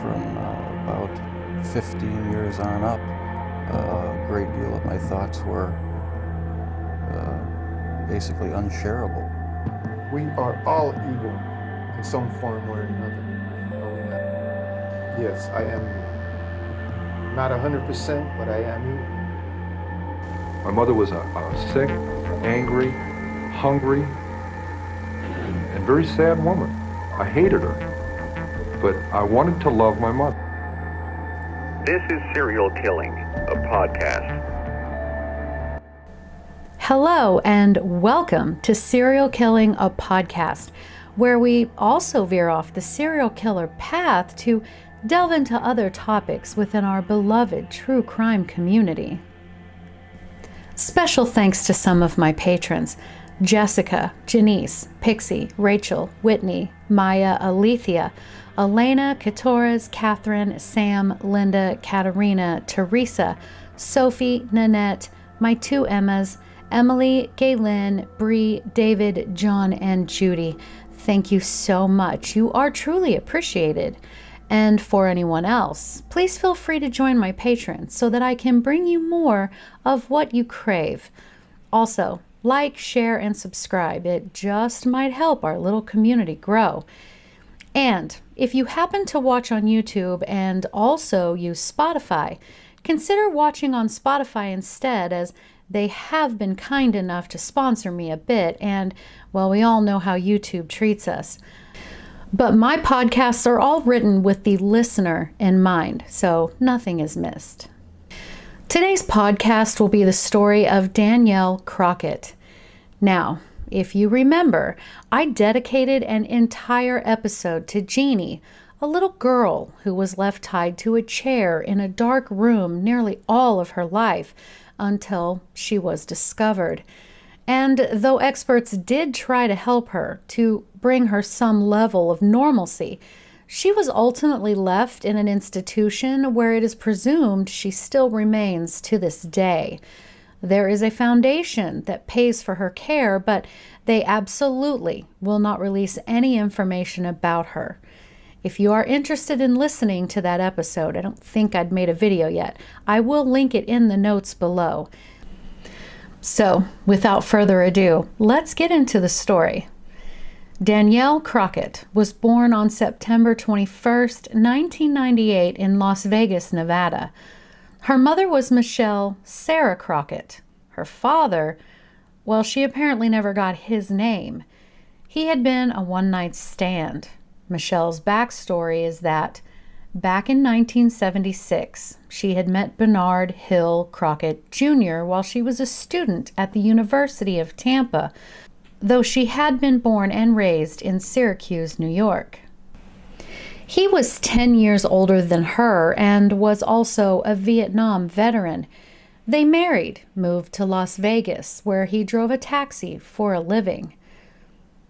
from about 15 years on up, a great deal of my thoughts were basically unshareable. We are all evil in some form or another. Are we not? Yes, I am not 100%, but I am evil. My mother was a sick, angry, hungry, and very sad woman. I hated her, but I wanted to love my mother. This is Serial Killing, a podcast. Hello and welcome to Serial Killing, a podcast, where we also veer off the serial killer path to delve into other topics within our beloved true crime community. Special thanks to some of my patrons: Jessica, Janice, Pixie, Rachel, Whitney, Maya, Alethea, Elena, Katoras, Catherine, Sam, Linda, Katerina, Teresa, Sophie, Nanette, my two Emmas, Emily, Gaylin, Bree, David, John, and Judy. Thank you so much. You are truly appreciated. And for anyone else, please feel free to join my patrons so that I can bring you more of what you crave. Also, like, share, and subscribe. It just might help our little community grow. And if you happen to watch on YouTube and also use Spotify, consider watching on Spotify instead, as they have been kind enough to sponsor me a bit, and, well, we all know how YouTube treats us. But my podcasts are all written with the listener in mind, so nothing is missed. Today's podcast will be the story of Danielle Crockett. Now, if you remember, I dedicated an entire episode to Genie, a little girl who was left tied to a chair in a dark room nearly all of her life until she was discovered. And though experts did try to help her to bring her some level of normalcy, she was ultimately left in an institution where it is presumed she still remains to this day. There is a foundation that pays for her care, but they absolutely will not release any information about her. If you are interested in listening to that episode, I don't think I'd made a video yet. I will link it in the notes below. So, without further ado, let's get into the story. Danielle Crockett was born on September 21st, 1998 in Las Vegas, Nevada. Her mother was Michelle Sarah Crockett. Her father, well, she apparently never got his name. He had been a one-night stand. Michelle's backstory is that back in 1976, she had met Bernard Hill Crockett Jr. while she was a student at the University of Tampa, though she had been born and raised in Syracuse, New York. He was 10 years older than her and was also a Vietnam veteran. They married, moved to Las Vegas, where he drove a taxi for a living.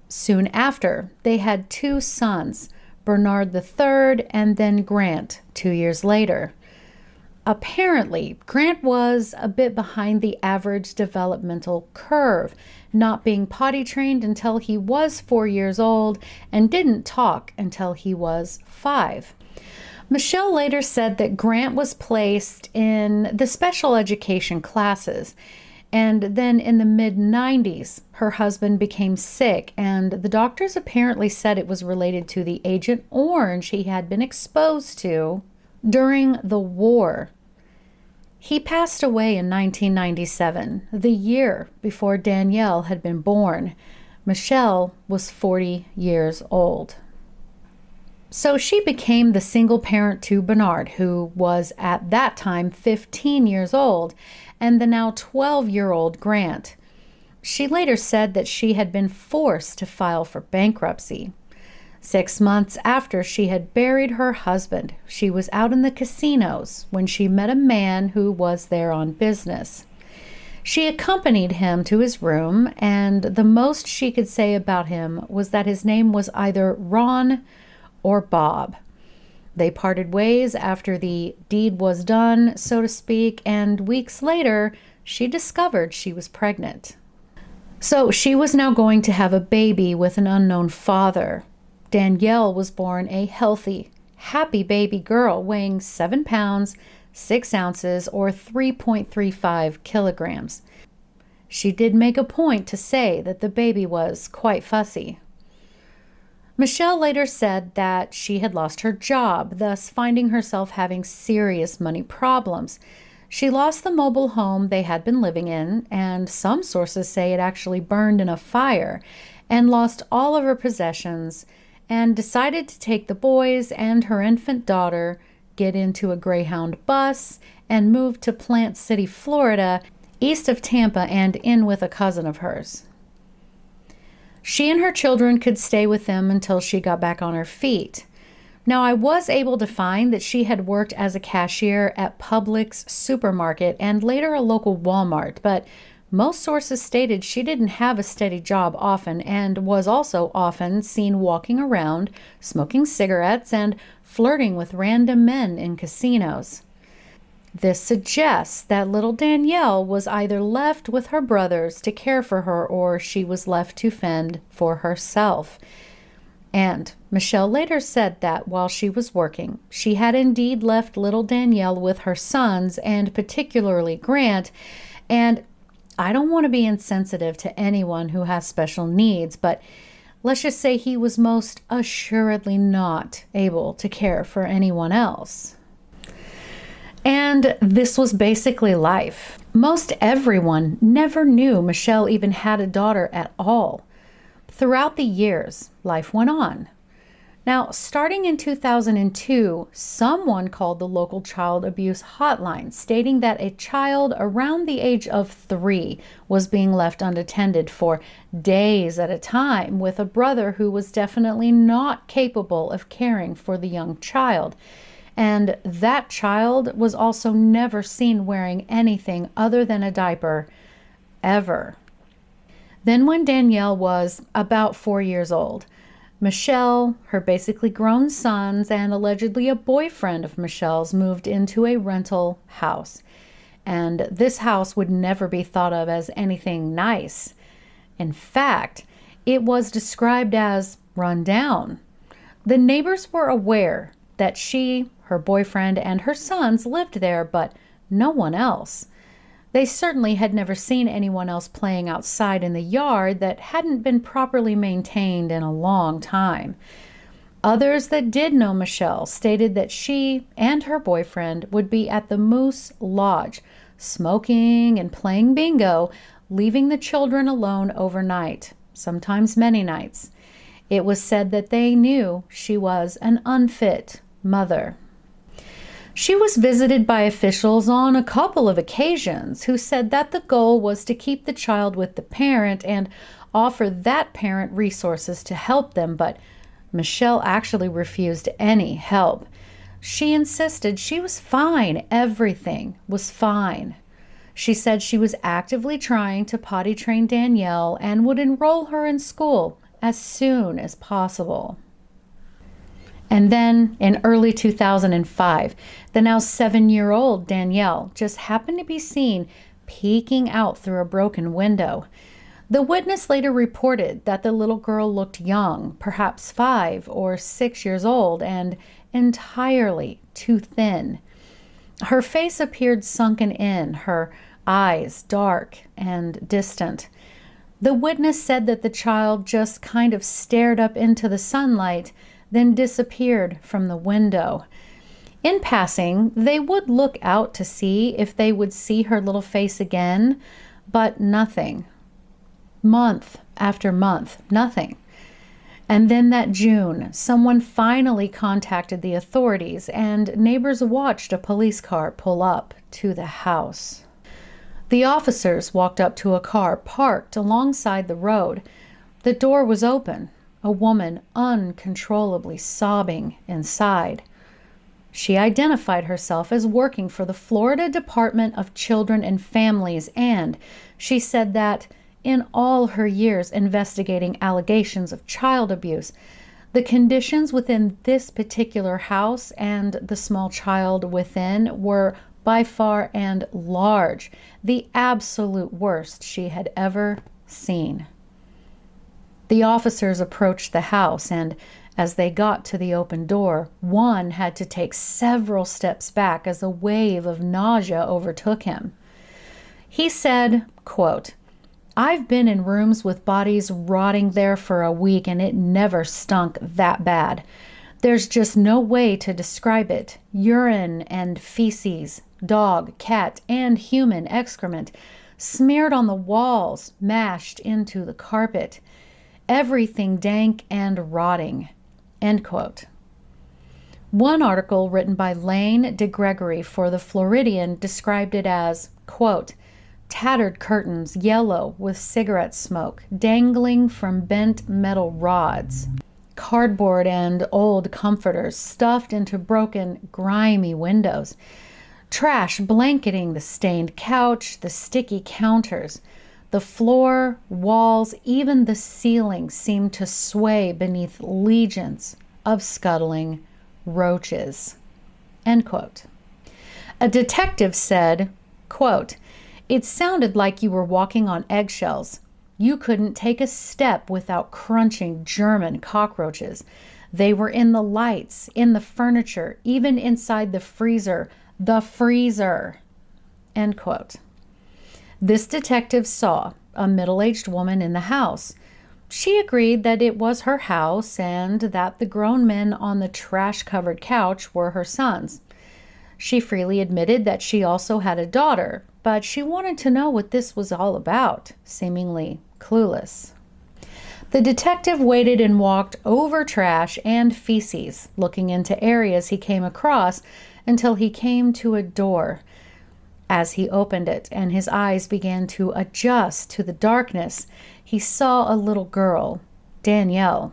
Soon after, they had two sons, Bernard III and then Grant, 2 years later. Apparently, Grant was a bit behind the average developmental curve, not being potty trained until he was 4 years old and didn't talk until he was 5. Michelle later said that Grant was placed in the special education classes, and then in the mid-90s, her husband became sick, and the doctors apparently said it was related to the Agent Orange he had been exposed to during the war. He passed away in 1997, the year before Danielle had been born. Michelle was 40 years old. So she became the single parent to Bernard, who was at that time 15 years old, and the now 12-year-old Grant. She later said that she had been forced to file for bankruptcy. 6 months after she had buried her husband, she was out in the casinos when she met a man who was there on business. She accompanied him to his room, and the most she could say about him was that his name was either Ron or Bob. They parted ways after the deed was done, so to speak, and weeks later, she discovered she was pregnant. So she was now going to have a baby with an unknown father. Danielle was born a healthy, happy baby girl weighing 7 pounds, 6 ounces, or 3.35 kilograms. She did make a point to say that the baby was quite fussy. Michelle later said that she had lost her job, thus finding herself having serious money problems. She lost the mobile home they had been living in, and some sources say it actually burned in a fire, and lost all of her possessions, and decided to take the boys and her infant daughter, get into a Greyhound bus, and move to Plant City, Florida, east of Tampa, and in with a cousin of hers. She and her children could stay with them until she got back on her feet. Now, I was able to find that she had worked as a cashier at Publix supermarket and later a local Walmart, but most sources stated she didn't have a steady job often and was also often seen walking around, smoking cigarettes, and flirting with random men in casinos. This suggests that little Danielle was either left with her brothers to care for her or she was left to fend for herself. And Michelle later said that while she was working, she had indeed left little Danielle with her sons, and particularly Grant. And I don't want to be insensitive to anyone who has special needs, but let's just say he was most assuredly not able to care for anyone else. And this was basically life. Most everyone never knew Michelle even had a daughter at all. Throughout the years, life went on. Now, starting in 2002, someone called the local child abuse hotline, stating that a child around the age of 3 was being left unattended for days at a time with a brother who was definitely not capable of caring for the young child. And that child was also never seen wearing anything other than a diaper, ever. Then when Danielle was about 4 years old, Michelle, her basically grown sons, and allegedly a boyfriend of Michelle's moved into a rental house. And this house would never be thought of as anything nice. In fact, it was described as run down. The neighbors were aware that she, her boyfriend, and her sons lived there, but no one else. They certainly had never seen anyone else playing outside in the yard that hadn't been properly maintained in a long time. Others that did know Michelle stated that she and her boyfriend would be at the Moose Lodge, smoking and playing bingo, leaving the children alone overnight, sometimes many nights. It was said that they knew she was an unfit mother. She was visited by officials on a couple of occasions who said that the goal was to keep the child with the parent and offer that parent resources to help them, but Michelle actually refused any help. She insisted she was fine, everything was fine. She said she was actively trying to potty train Danielle and would enroll her in school as soon as possible. And then in early 2005, the now 7-year-old Danielle just happened to be seen peeking out through a broken window. The witness later reported that the little girl looked young, perhaps 5 or 6 years old, and entirely too thin. Her face appeared sunken in, her eyes dark and distant. The witness said that the child just kind of stared up into the sunlight, then disappeared from the window. In passing, they would look out to see if they would see her little face again, but nothing. Month after month, nothing. And then that June, someone finally contacted the authorities, and neighbors watched a police car pull up to the house. The officers walked up to a car parked alongside the road. The door was open. A woman uncontrollably sobbing inside. She identified herself as working for the Florida Department of Children and Families, and she said that in all her years investigating allegations of child abuse, the conditions within this particular house and the small child within were by far and large the absolute worst she had ever seen. The officers approached the house, and As they got to the open door, one had to take several steps back as a wave of nausea overtook him. He said, quote, "I've been in rooms with bodies rotting there for a week and it never stunk that bad. There's just no way to describe it. Urine and feces, dog, cat, and human excrement, smeared on the walls, mashed into the carpet. Everything dank and rotting." End quote. One article written by Lane DeGregory for the Floridian described it as, quote, "Tattered curtains, yellow with cigarette smoke, dangling from bent metal rods. Cardboard and old comforters stuffed into broken, grimy windows. Trash blanketing the stained couch, the sticky counters. The floor, walls, even the ceiling seemed to sway beneath legions of scuttling roaches." End quote. A detective said, quote, "It sounded like you were walking on eggshells. You couldn't take a step without crunching German cockroaches. They were in the lights, in the furniture, even inside the freezer. The freezer." End quote. This detective saw a middle-aged woman in the house. She agreed that it was her house and that the grown men on the trash-covered couch were her sons. She freely admitted that she also had a daughter, but she wanted to know what this was all about, seemingly clueless. The detective waited and walked over trash and feces, looking into areas he came across until he came to a door. As he opened it and his eyes began to adjust to the darkness, he saw a little girl, Danielle.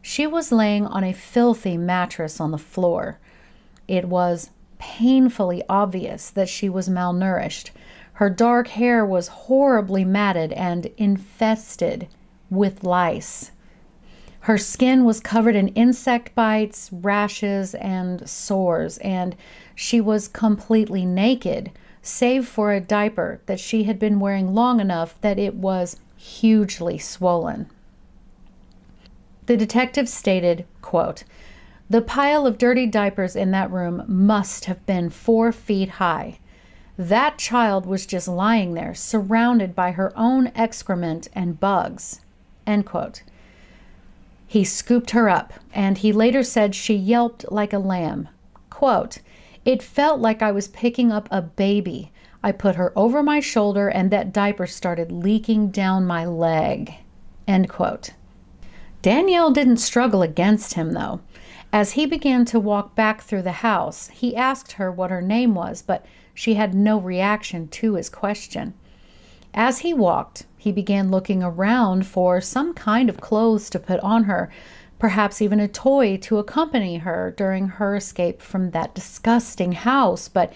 She was laying on a filthy mattress on the floor. It was painfully obvious that she was malnourished. Her dark hair was horribly matted and infested with lice. Her skin was covered in insect bites, rashes, and sores, and she was completely naked, save for a diaper that she had been wearing long enough that it was hugely swollen. The detective stated, quote, "The pile of dirty diapers in that room must have been 4 feet high. That child was just lying there, surrounded by her own excrement and bugs." End quote. He scooped her up, and he later said she yelped like a lamb. Quote, "It felt like I was picking up a baby. I put her over my shoulder and that diaper started leaking down my leg." End quote. Danielle didn't struggle against him, though. As he began to walk back through the house, he asked her what her name was, but she had no reaction to his question. As he walked, he began looking around for some kind of clothes to put on her, perhaps even a toy to accompany her during her escape from that disgusting house, but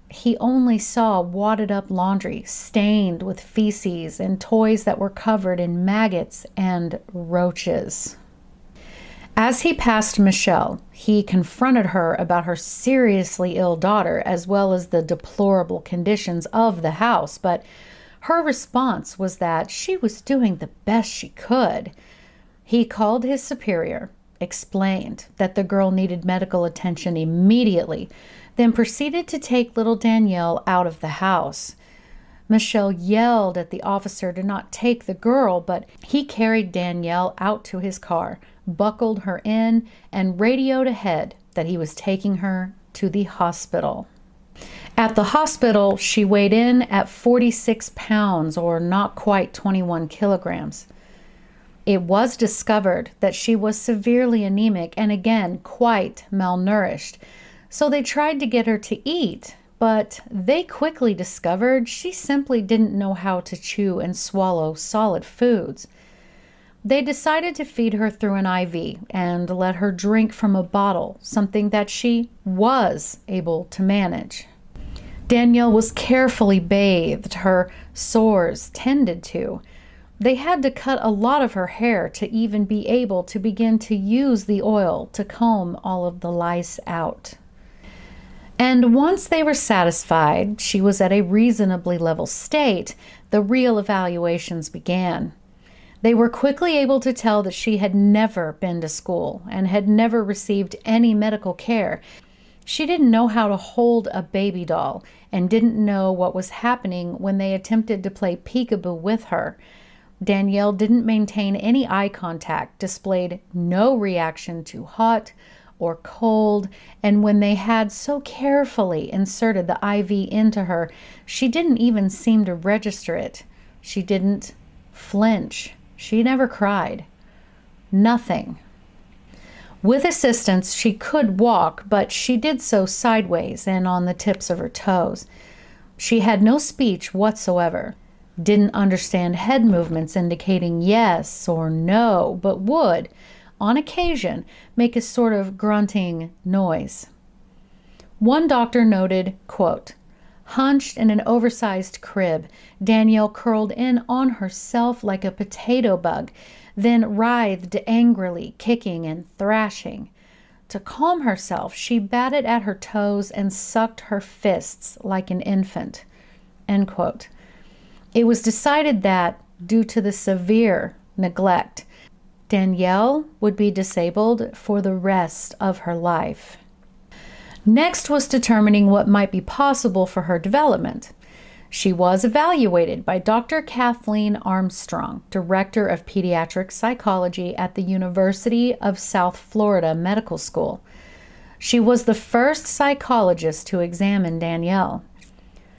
he only saw wadded up laundry stained with feces and toys that were covered in maggots and roaches. As he passed Michelle, he confronted her about her seriously ill daughter as well as the deplorable conditions of the house, but her response was that she was doing the best she could. He called his superior, explained that the girl needed medical attention immediately, then proceeded to take little Danielle out of the house. Michelle yelled at the officer to not take the girl, but he carried Danielle out to his car, buckled her in, and radioed ahead that he was taking her to the hospital. At the hospital, she weighed in at 46 pounds, or not quite 21 kilograms. It was discovered that she was severely anemic and again quite malnourished, so they tried to get her to eat, but they quickly discovered she simply didn't know how to chew and swallow solid foods. They decided to feed her through an IV and let her drink from a bottle, something that she was able to manage. Danielle was carefully bathed, her sores tended to. They had to cut a lot of her hair to even be able to begin to use the oil to comb all of the lice out. And once they were satisfied she was at a reasonably level state, the real evaluations began. They were quickly able to tell that she had never been to school and had never received any medical care. She didn't know how to hold a baby doll and didn't know what was happening when they attempted to play peekaboo with her. Danielle didn't maintain any eye contact, displayed no reaction to hot or cold, and when they had so carefully inserted the IV into her, she didn't even seem to register it. She didn't flinch. She never cried. Nothing. With assistance, she could walk, but she did so sideways and on the tips of her toes. She had no speech whatsoever, didn't understand head movements indicating yes or no, but would, on occasion, make a sort of grunting noise. One doctor noted, quote, "Hunched in an oversized crib, Danielle curled in on herself like a potato bug, then writhed angrily, kicking and thrashing. To calm herself, she batted at her toes and sucked her fists like an infant." End quote. It was decided that, due to the severe neglect, Danielle would be disabled for the rest of her life. Next was determining what might be possible for her development. She was evaluated by Dr. Kathleen Armstrong, Director of Pediatric Psychology at the University of South Florida Medical School. She was the first psychologist to examine Danielle.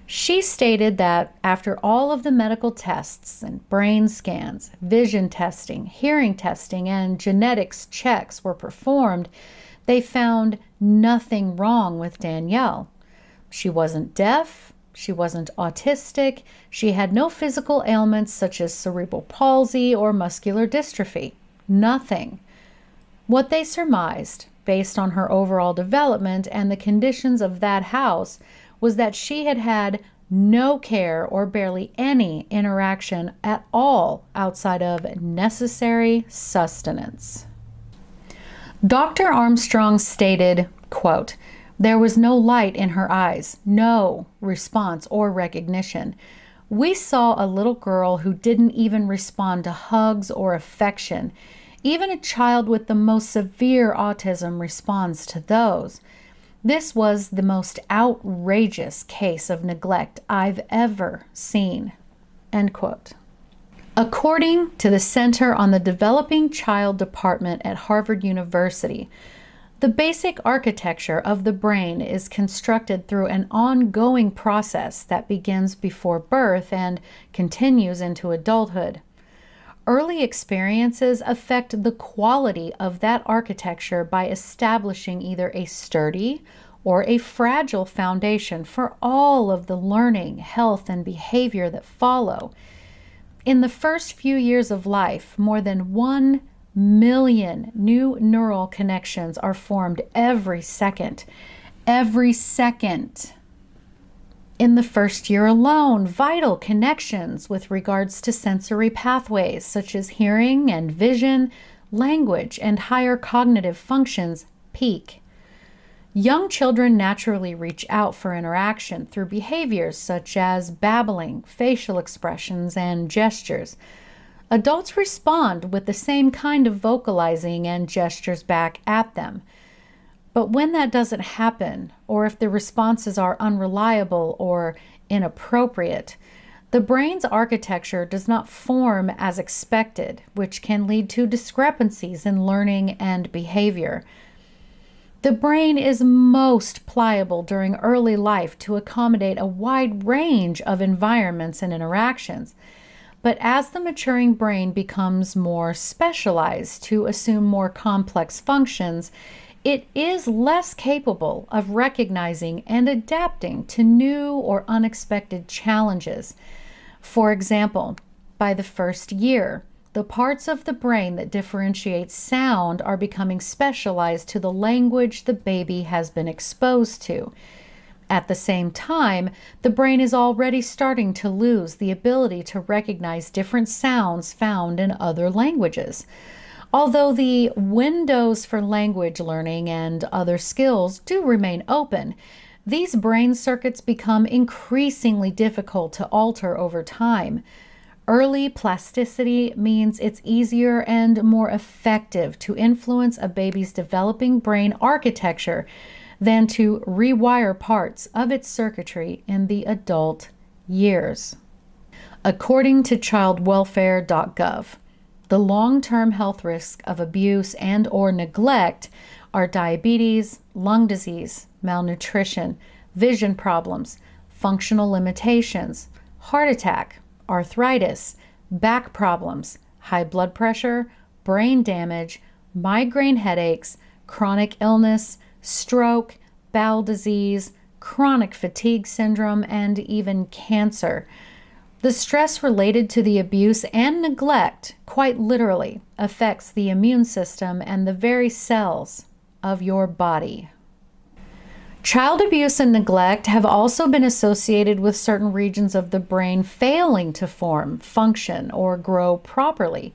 She stated that after all of the medical tests and brain scans, vision testing, hearing testing, and genetics checks were performed, they found nothing wrong with Danielle. She wasn't deaf, she wasn't autistic, she had no physical ailments such as cerebral palsy or muscular dystrophy. Nothing. What they surmised, based on her overall development and the conditions of that house, was that she had had no care or barely any interaction at all outside of necessary sustenance. Dr. Armstrong stated, quote, "There was no light in her eyes, no response or recognition. We saw a little girl who didn't even respond to hugs or affection. Even a child with the most severe autism responds to those. This was the most outrageous case of neglect I've ever seen." End quote. According to the Center on the Developing Child Department at Harvard University, the basic architecture of the brain is constructed through an ongoing process that begins before birth and continues into adulthood. Early experiences affect the quality of that architecture by establishing either a sturdy or a fragile foundation for all of the learning, health, and behavior that follow. In the first few years of life, more than 1 million new neural connections are formed every second. Every second. In the first year alone, vital connections with regards to sensory pathways such as hearing and vision, language, and higher cognitive functions peak. Young children naturally reach out for interaction through behaviors such as babbling, facial expressions, and gestures. Adults respond with the same kind of vocalizing and gestures back at them. But when that doesn't happen, or if the responses are unreliable or inappropriate, the brain's architecture does not form as expected, which can lead to discrepancies in learning and behavior. The brain is most pliable during early life to accommodate a wide range of environments and interactions. But as the maturing brain becomes more specialized to assume more complex functions, it is less capable of recognizing and adapting to new or unexpected challenges. For example, by the first year, the parts of the brain that differentiate sound are becoming specialized to the language the baby has been exposed to. At the same time, the brain is already starting to lose the ability to recognize different sounds found in other languages. Although the windows for language learning and other skills do remain open, these brain circuits become increasingly difficult to alter over time. Early plasticity means it's easier and more effective to influence a baby's developing brain architecture than to rewire parts of its circuitry in the adult years. According to childwelfare.gov, the long-term health risks of abuse and or neglect are diabetes, lung disease, malnutrition, vision problems, functional limitations, heart attack, arthritis, back problems, high blood pressure, brain damage, migraine headaches, chronic illness, stroke, bowel disease, chronic fatigue syndrome, and even cancer. The stress related to the abuse and neglect, quite literally, affects the immune system and the very cells of your body. Child abuse and neglect have also been associated with certain regions of the brain failing to form, function, or grow properly.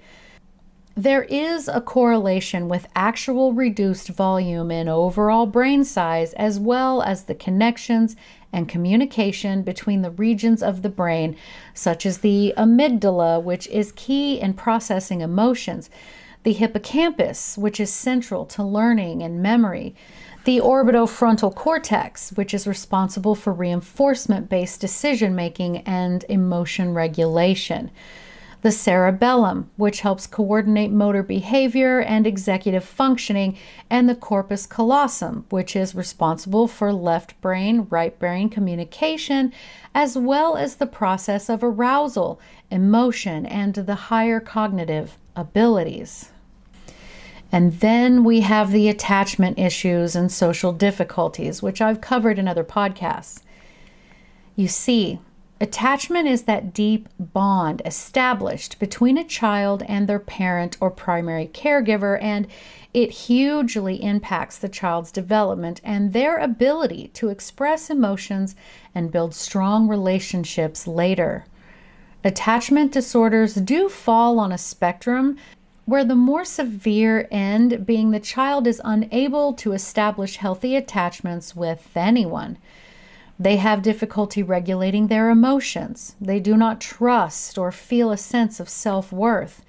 There is a correlation with actual reduced volume in overall brain size, as well as the connections and communication between the regions of the brain, such as the amygdala, which is key in processing emotions, the hippocampus, which is central to learning and memory, the orbitofrontal cortex, which is responsible for reinforcement-based decision-making and emotion regulation, the cerebellum, which helps coordinate motor behavior and executive functioning, and the corpus callosum, which is responsible for left brain, right brain communication, as well as the process of arousal, emotion, and the higher cognitive abilities. And then we have the attachment issues and social difficulties, which I've covered in other podcasts. You see, attachment is that deep bond established between a child and their parent or primary caregiver, and it hugely impacts the child's development and their ability to express emotions and build strong relationships later. Attachment disorders do fall on a spectrum, where the more severe end being the child is unable to establish healthy attachments with anyone. They have difficulty regulating their emotions. They do not trust or feel a sense of self-worth.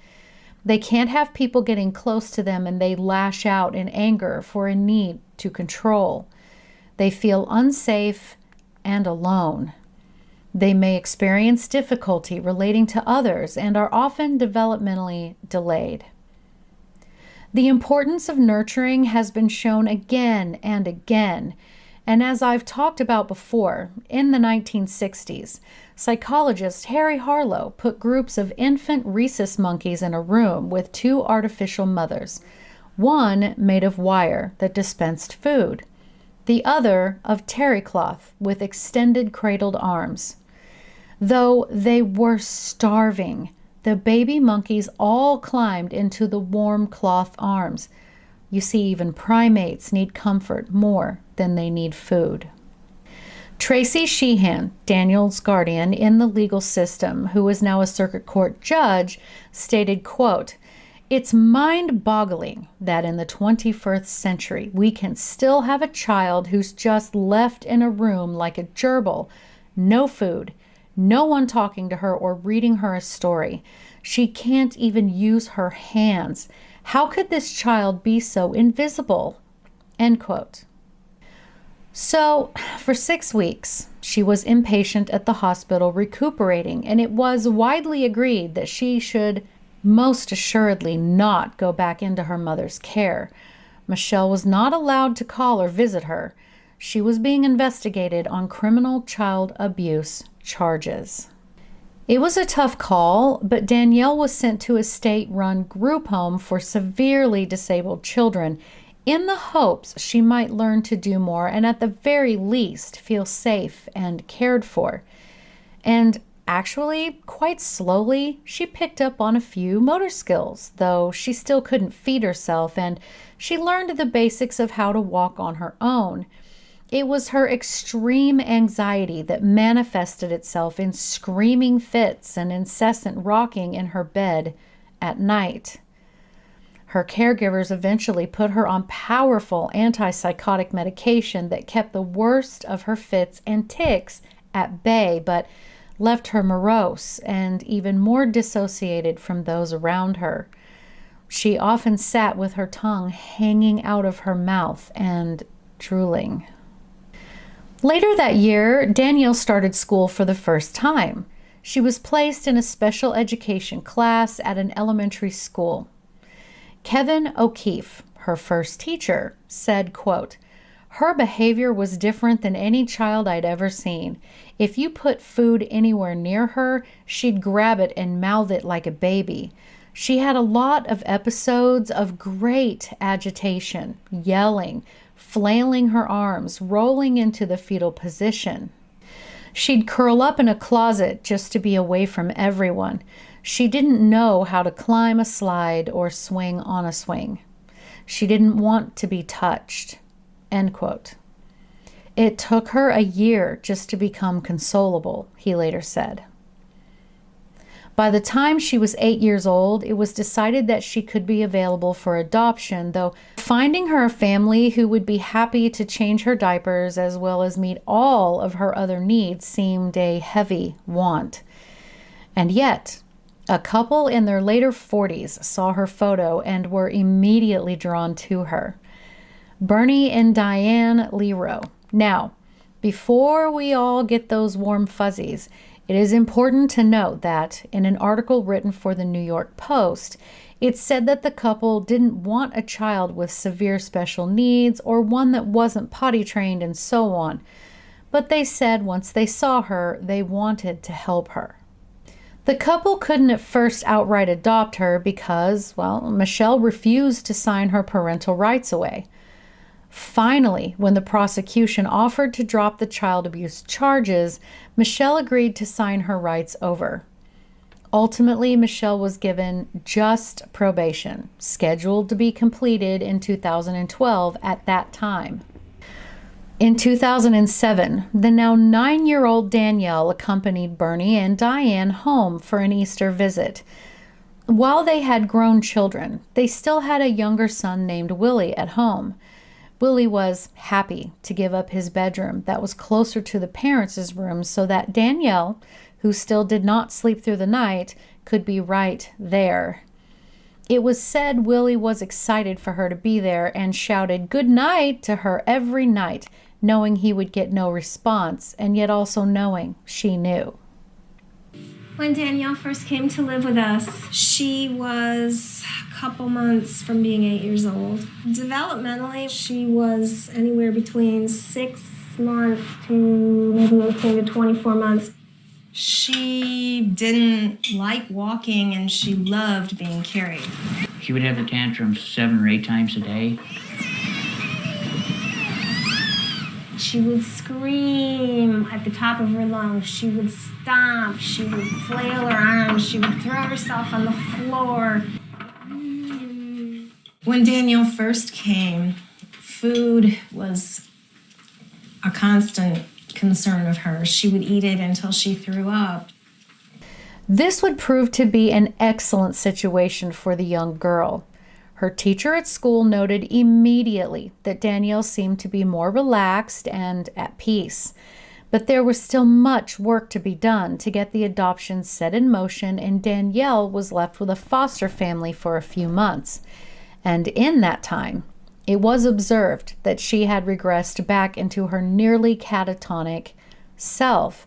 They can't have people getting close to them, and they lash out in anger for a need to control. They feel unsafe and alone. They may experience difficulty relating to others and are often developmentally delayed. The importance of nurturing has been shown again and again. And as I've talked about before, in the 1960s, psychologist Harry Harlow put groups of infant rhesus monkeys in a room with two artificial mothers, one made of wire that dispensed food, the other of terry cloth with extended cradled arms. Though they were starving, the baby monkeys all climbed into the warm cloth arms. You see, even primates need comfort more than they need food. Tracy Sheehan, Danielle's guardian in the legal system, who is now a circuit court judge, stated, quote, "It's mind-boggling that in the 21st century we can still have a child who's just left in a room like a gerbil, no food, no one talking to her or reading her a story. She can't even use her hands. How could this child be so invisible?" End quote. So, for 6 weeks, she was inpatient at the hospital recuperating, and it was widely agreed that she should most assuredly not go back into her mother's care. Michelle was not allowed to call or visit her. She was being investigated on criminal child abuse charges. It was a tough call, but Danielle was sent to a state-run group home for severely disabled children in the hopes she might learn to do more and at the very least feel safe and cared for. And actually, quite slowly, she picked up on a few motor skills, though she still couldn't feed herself, and she learned the basics of how to walk on her own. It was her extreme anxiety that manifested itself in screaming fits and incessant rocking in her bed at night. Her caregivers eventually put her on powerful antipsychotic medication that kept the worst of her fits and tics at bay, but left her morose and even more dissociated from those around her. She often sat with her tongue hanging out of her mouth and drooling. Later that year, Danielle started school for the first time. She was placed in a special education class at an elementary school. Kevin O'Keefe, her first teacher, said, quote, "Her behavior was different than any child I'd ever seen. If you put food anywhere near her, she'd grab it and mouth it like a baby. She had a lot of episodes of great agitation, yelling, flailing her arms, rolling into the fetal position. She'd curl up in a closet just to be away from everyone. She didn't know how to climb a slide or swing on a swing. She didn't want to be touched." End quote. "It took her a year just to become consolable," he later said. By the time she was 8 years old, it was decided that she could be available for adoption, though finding her a family who would be happy to change her diapers as well as meet all of her other needs seemed a heavy want. And yet, a couple in their later 40s saw her photo and were immediately drawn to her. Bernie and Diane Leroux. Now, before we all get those warm fuzzies, it is important to note that in an article written for the New York Post, it said that the couple didn't want a child with severe special needs or one that wasn't potty trained and so on. But they said once they saw her, they wanted to help her. The couple couldn't at first outright adopt her because, well, Michelle refused to sign her parental rights away. Finally, when the prosecution offered to drop the child abuse charges, Michelle agreed to sign her rights over. Ultimately, Michelle was given just probation, scheduled to be completed in 2012 at that time. In 2007, the now 9-year-old Danielle accompanied Bernie and Diane home for an Easter visit. While they had grown children, they still had a younger son named Willie at home. Willie was happy to give up his bedroom that was closer to the parents' room so that Danielle, who still did not sleep through the night, could be right there. It was said Willie was excited for her to be there and shouted good night to her every night, knowing he would get no response, and yet also knowing she knew. When Danielle first came to live with us, she was a couple months from being 8 years old. Developmentally, she was anywhere between 6 months to maybe 18 to 24 months. She didn't like walking and she loved being carried. She would have the tantrums 7 or 8 times a day. She would scream at the top of her lungs. She would stomp. She would flail her arms. She would throw herself on the floor. When Danielle first came, food was a constant concern of hers. She would eat it until she threw up. This would prove to be an excellent situation for the young girl. Her teacher at school noted immediately that Danielle seemed to be more relaxed and at peace. But there was still much work to be done to get the adoption set in motion, and Danielle was left with a foster family for a few months. And in that time, it was observed that she had regressed back into her nearly catatonic self.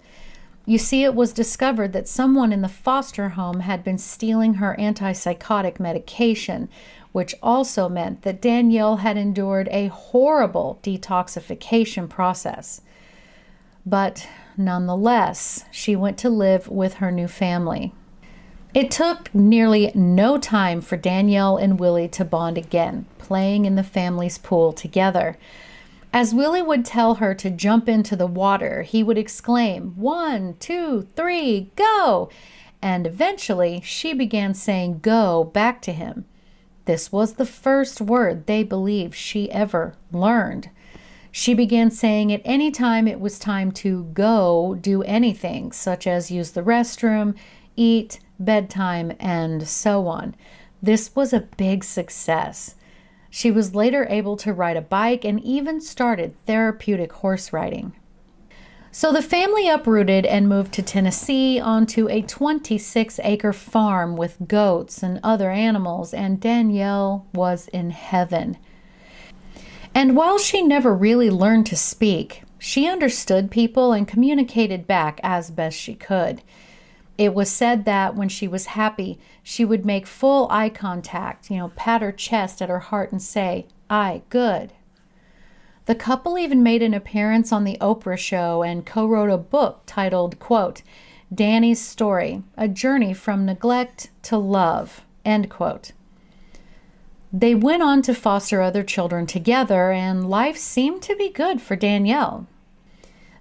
You see, it was discovered that someone in the foster home had been stealing her antipsychotic medication, which also meant that Danielle had endured a horrible detoxification process. But nonetheless, she went to live with her new family. It took nearly no time for Danielle and Willie to bond again, playing in the family's pool together. As Willie would tell her to jump into the water, he would exclaim, 1, 2, 3, go! And eventually, she began saying go back to him. This was the first word they believed she ever learned. She began saying it any time it was time to go do anything, such as use the restroom, eat, bedtime, and so on. This was a big success. She was later able to ride a bike and even started therapeutic horse riding. So the family uprooted and moved to Tennessee onto a 26-acre farm with goats and other animals, and Danielle was in heaven. And while she never really learned to speak, she understood people and communicated back as best she could. It was said that when she was happy, she would make full eye contact, pat her chest at her heart and say, "Aye, good." The couple even made an appearance on the Oprah show and co-wrote a book titled, quote, "Danny's Story, A Journey from Neglect to Love," end quote. They went on to foster other children together, and life seemed to be good for Danielle.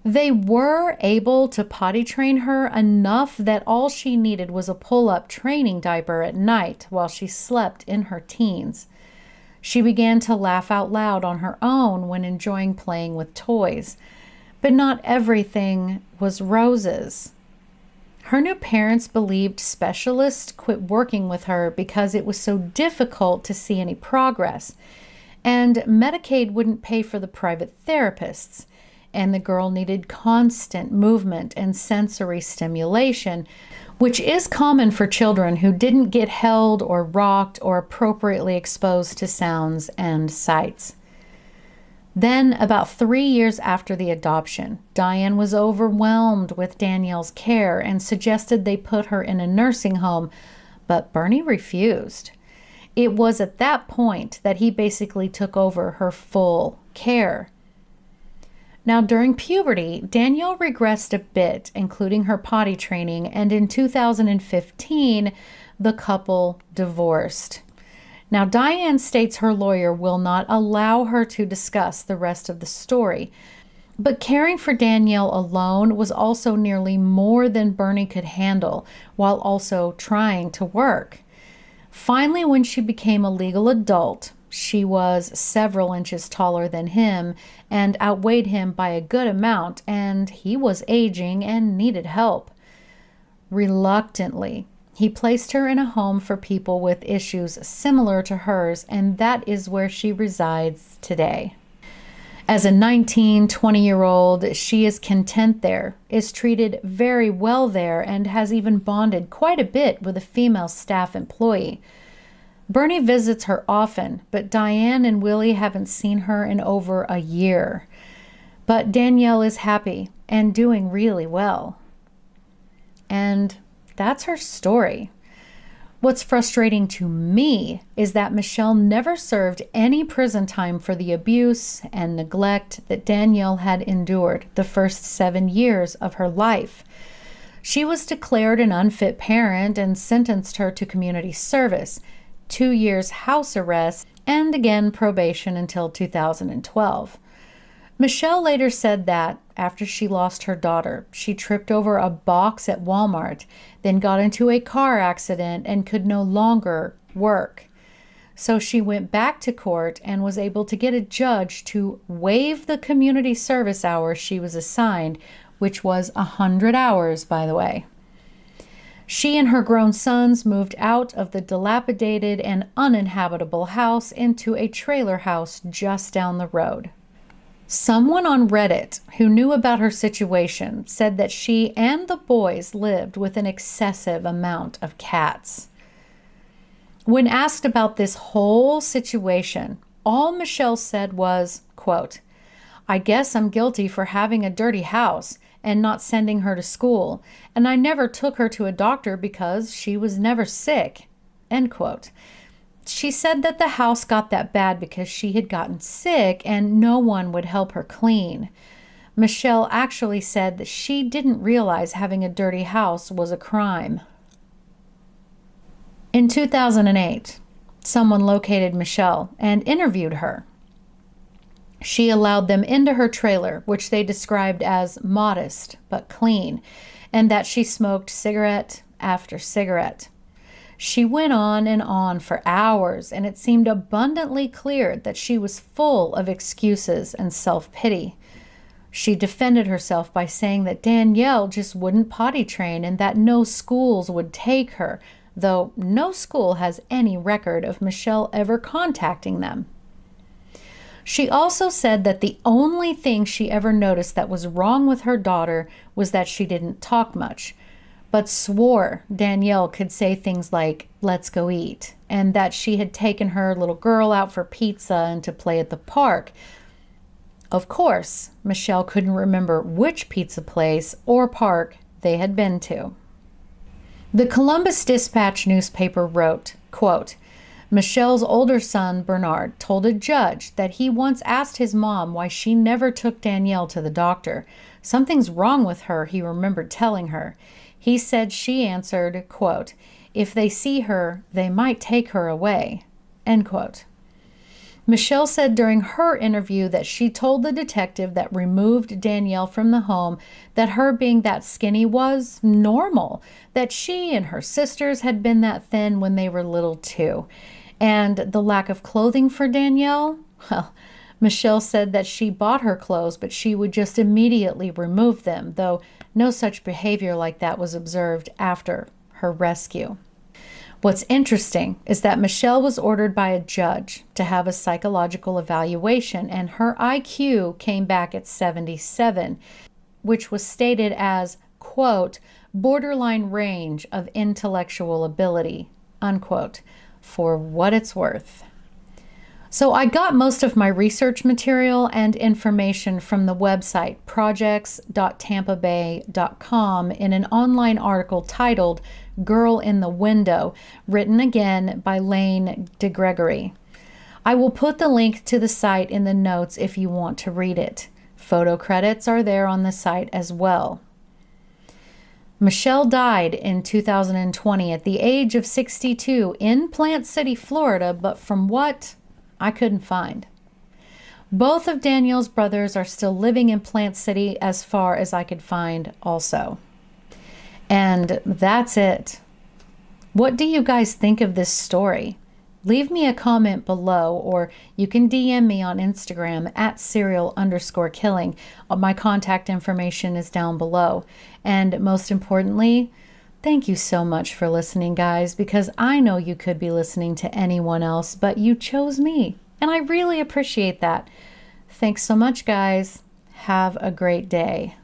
They were able to potty train her enough that all she needed was a pull-up training diaper at night while she slept in her teens. She began to laugh out loud on her own when enjoying playing with toys. But not everything was roses. Her new parents believed specialists quit working with her because it was so difficult to see any progress, and Medicaid wouldn't pay for the private therapists, and the girl needed constant movement and sensory stimulation, which is common for children who didn't get held or rocked or appropriately exposed to sounds and sights. Then, about 3 years after the adoption, Diane was overwhelmed with Danielle's care and suggested they put her in a nursing home, but Bernie refused. It was at that point that he basically took over her full care. Now, during puberty, Danielle regressed a bit, including her potty training, and in 2015, the couple divorced. Now, Diane states her lawyer will not allow her to discuss the rest of the story, but caring for Danielle alone was also nearly more than Bernie could handle, while also trying to work. Finally, when she became a legal adult, she was several inches taller than him and outweighed him by a good amount, and he was aging and needed help. Reluctantly, he placed her in a home for people with issues similar to hers, and that is where she resides today. As a 19, 20-year-old, she is content there, is treated very well there, and has even bonded quite a bit with a female staff employee. Bernie visits her often, but Diane and Willie haven't seen her in over a year. But Danielle is happy and doing really well. And that's her story. What's frustrating to me is that Michelle never served any prison time for the abuse and neglect that Danielle had endured the first 7 years of her life. She was declared an unfit parent and sentenced her to community service, 2 years house arrest, and again probation until 2012. Michelle later said that after she lost her daughter, she tripped over a box at Walmart, then got into a car accident and could no longer work. So she went back to court and was able to get a judge to waive the community service hours she was assigned, which was 100 hours, by the way. She and her grown sons moved out of the dilapidated and uninhabitable house into a trailer house just down the road. Someone on Reddit who knew about her situation said that she and the boys lived with an excessive amount of cats. When asked about this whole situation, all Michelle said was, quote, "I guess I'm guilty for having a dirty house and not sending her to school, and I never took her to a doctor because she was never sick," end quote. She said that the house got that bad because she had gotten sick and no one would help her clean. Michelle actually said that she didn't realize having a dirty house was a crime. In 2008, someone located Michelle and interviewed her. She allowed them into her trailer, which they described as modest but clean, and that she smoked cigarette after cigarette. She went on and on for hours, and it seemed abundantly clear that she was full of excuses and self-pity. She defended herself by saying that Danielle just wouldn't potty train and that no schools would take her, though no school has any record of Michelle ever contacting them. She also said that the only thing she ever noticed that was wrong with her daughter was that she didn't talk much, but swore Danielle could say things like, "let's go eat," and that she had taken her little girl out for pizza and to play at the park. Of course, Michelle couldn't remember which pizza place or park they had been to. The Columbus Dispatch newspaper wrote, quote, Michelle's older son, Bernard, told a judge that he once asked his mom why she never took Danielle to the doctor. Something's wrong with her, he remembered telling her. He said she answered, quote, if they see her, they might take her away, end quote. Michelle said during her interview that she told the detective that removed Danielle from the home that her being that skinny was normal, that she and her sisters had been that thin when they were little too. And the lack of clothing for Danielle, well, Michelle said that she bought her clothes, but she would just immediately remove them, though no such behavior like that was observed after her rescue. What's interesting is that Michelle was ordered by a judge to have a psychological evaluation, and her IQ came back at 77, which was stated as, quote, borderline range of intellectual ability, unquote, for what it's worth. So I got most of my research material and information from the website projects.tampabay.com in an online article titled Girl in the Window, written again by Lane DeGregory. I will put the link to the site in the notes if you want to read it. Photo credits are there on the site as well. Michelle died in 2020 at the age of 62 in Plant City, Florida, but from what I couldn't find. Both of Danielle's brothers are still living in Plant City as far as I could find also. And that's it. What do you guys think of this story? Leave me a comment below, or you can DM me on Instagram at serial_killing. My contact information is down below. And most importantly, thank you so much for listening, guys, because I know you could be listening to anyone else, but you chose me, and I really appreciate that. Thanks so much, guys. Have a great day.